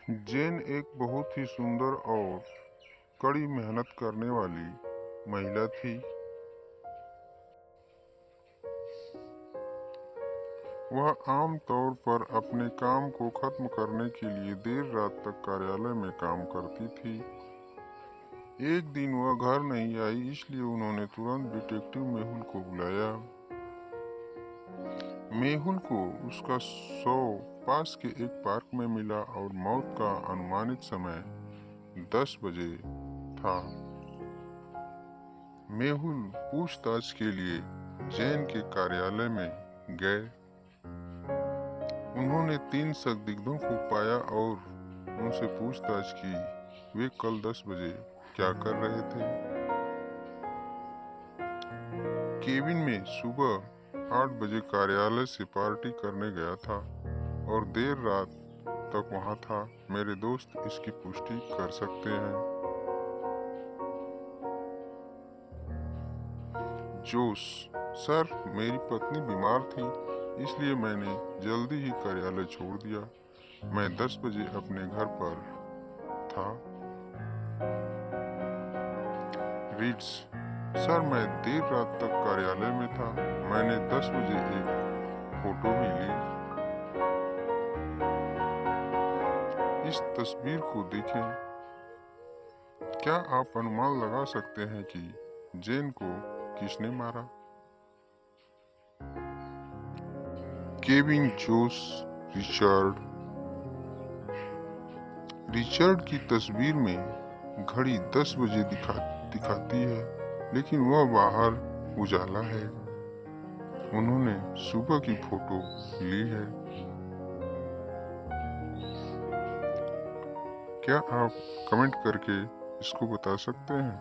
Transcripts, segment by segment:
जेन एक बहुत ही सुंदर और कड़ी मेहनत करने वाली महिला थी। वह आम तौर पर अपने काम को खत्म करने के लिए देर रात तक कार्यालय में काम करती थी। एक दिन वह घर नहीं आई, इसलिए उन्होंने तुरंत डिटेक्टिव मेहुल को बुलाया। मेहुल को उसका शव पास के एक पार्क में मिला और मौत का अनुमानित समय 10 बजे था। मेहुल पूछताछ के लिए जेन के कार्यालय में गए। उन्होंने 3 संदिग्धों को पाया और उनसे पूछताछ की वे कल 10 बजे क्या कर रहे थे। केबिन में सुबह 8 बजे कार्यालय से पार्टी करने गया था और देर रात तक वहां था। मेरे दोस्त इसकी पुष्टि कर सकते हैं। जोश: सर, मेरी पत्नी बीमार थी, इसलिए मैंने जल्दी ही कार्यालय छोड़ दिया। मैं 10 बजे अपने घर पर था। रीड्स: सर, मैं देर रात तक कार्यालय में था। मैंने 10 बजे एक फोटो भी ली। इस तस्वीर को देखें। क्या आप अनुमान लगा सकते हैं कि जेन को किसने मारा? केविन, जोश, रिचर्ड। रिचर्ड की तस्वीर में घड़ी 10 बजे दिखाती है, लेकिन वह बाहर उजाला है। उन्होंने सुबह की फोटो ली है। क्या आप कमेंट करके इसको बता सकते हैं?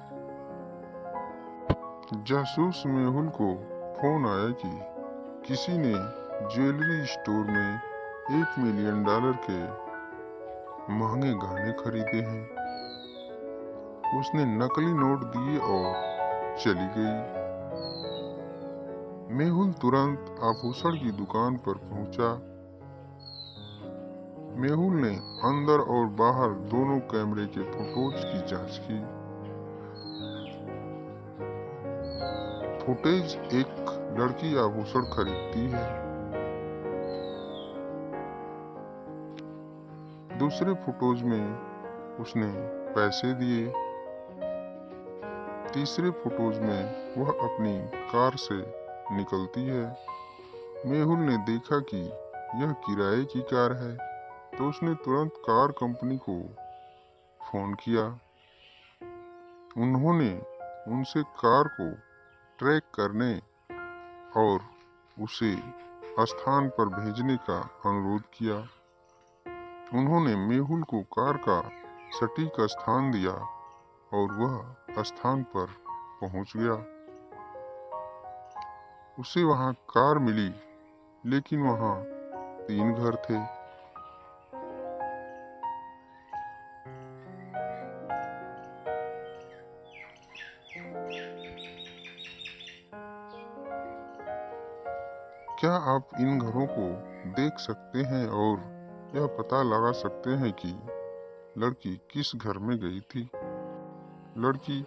जासूस मेहुल को फोन आया कि किसी ने ज्वेलरी स्टोर में $1 मिलियन के महंगे गहने खरीदे हैं। उसने नकली नोट दिए और चली गई। मेहुल तुरंत आभूषण की दुकान पर पहुंचा। मेहुल ने अंदर और बाहर दोनों कैमरे के फुटेज की जांच की। फुटेज एक लड़की आभूषण खरीदती है। दूसरे फुटेज में उसने पैसे दिए। तीसरे फुटेज में वह अपनी कार से निकलती है। मेहुल ने देखा कि यह किराए की कार है, तो उसने तुरंत कार कंपनी को फोन किया। उन्होंने उनसे कार को ट्रैक करने और उसे स्थान पर भेजने का अनुरोध किया। उन्होंने मेहुल को कार का सटीक स्थान दिया और वह स्थान पर पहुंच गया। उसे वहां कार मिली, लेकिन वहां 3 घर थे। क्या आप इन घरों को देख सकते हैं और यह पता लगा सकते हैं कि लड़की किस घर में गई थी? लड़की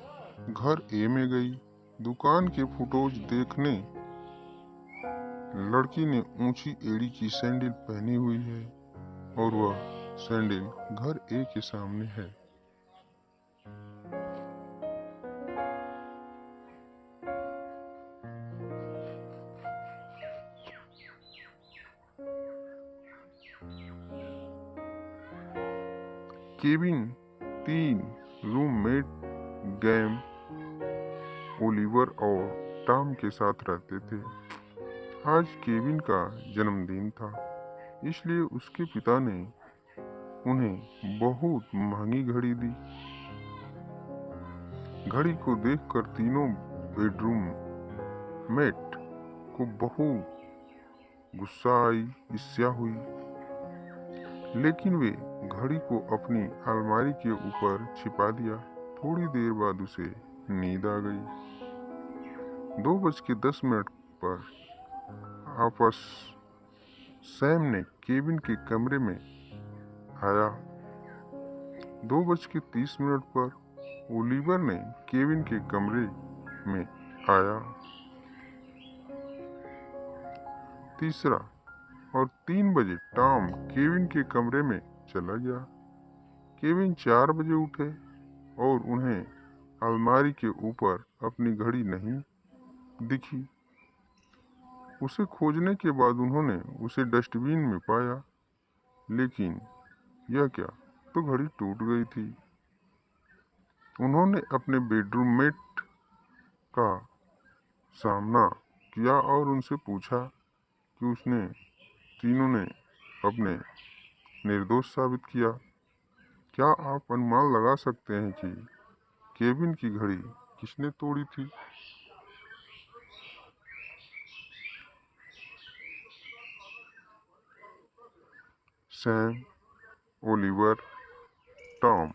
घर ए में गई। दुकान के फुटेज देखने लड़की ने ऊंची एड़ी की सैंडल पहनी हुई है और वह सैंडल घर ए के सामने है। केविन 3 रूममेट गैम, ओलिवर और टॉम के साथ रहते थे। आज केविन का जन्मदिन था, इसलिए उसके पिता ने उन्हें बहुत महंगी घड़ी दी। घड़ी को देखकर तीनों बेडरूम मेट को बहुत गुस्सा आई, ईर्ष्या हुई, लेकिन वे घड़ी को अपनी अलमारी के ऊपर छिपा दिया। थोड़ी देर बाद उसे नींद आ गई। 2:10 पर सैम ने केविन के कमरे में आया। 2:30 पर ओलिवर ने केविन के कमरे में आया। तीसरा और 3 बजे टॉम केविन के कमरे में चला गया। केविन 4 बजे उठे और उन्हें अलमारी के ऊपर अपनी घड़ी नहीं दिखी। उसे खोजने के बाद उन्होंने उसे डस्टबिन में पाया, लेकिन यह क्या, तो घड़ी टूट गई थी। उन्होंने अपने बेडरूम मेट का सामना किया और उनसे पूछा कि उसने तीनों ने अपने निर्दोष साबित किया। क्या आप अनुमान लगा सकते हैं कि केविन की घड़ी किसने तोड़ी थी? Sam, Oliver, Tom.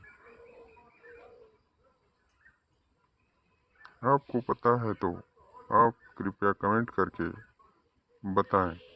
आपको पता है तो आप कृपया कमेंट करके बताएं।